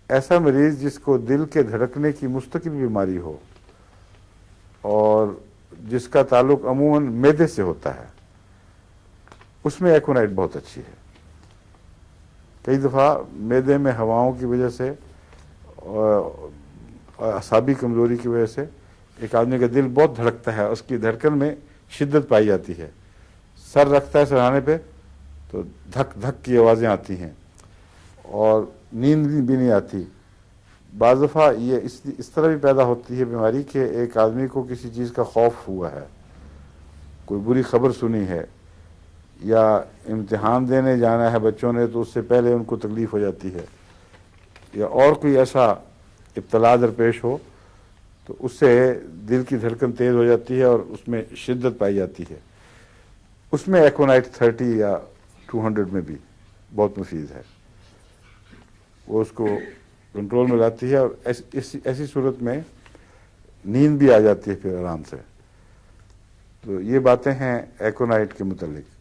ایسا مریض جس کو دل کے دھڑکنے کی مستقل بیماری ہو اور جس کا تعلق عموماً معدے سے ہوتا ہے، اس میں ایکونائٹ بہت اچھی ہے۔ کئی دفعہ معدے میں ہواؤں کی وجہ سے اور اعصابی کمزوری کی وجہ سے ایک آدمی کا دل بہت دھڑکتا ہے، اس کی دھڑکن میں شدت پائی جاتی ہے، سر رکھتا ہے سرانے پہ تو دھک دھک کی آوازیں آتی ہیں اور نیند بھی نہیں آتی۔ بعض دفعہ یہ اس طرح بھی پیدا ہوتی ہے بیماری کہ ایک آدمی کو کسی چیز کا خوف ہوا ہے، کوئی بری خبر سنی ہے، یا امتحان دینے جانا ہے بچوں نے تو اس سے پہلے ان کو تکلیف ہو جاتی ہے، یا اور کوئی ایسا ابتلا درپیش ہو تو اس سے دل کی دھڑکن تیز ہو جاتی ہے اور اس میں شدت پائی جاتی ہے۔ اس میں ایکونائٹ 30 یا 200 میں بھی بہت مفید ہے، وہ اس کو کنٹرول میں لاتی ہے اور ایسی صورت میں نیند بھی آ جاتی ہے پھر آرام سے۔ تو یہ باتیں ہیں ایکونائٹ کے متعلق۔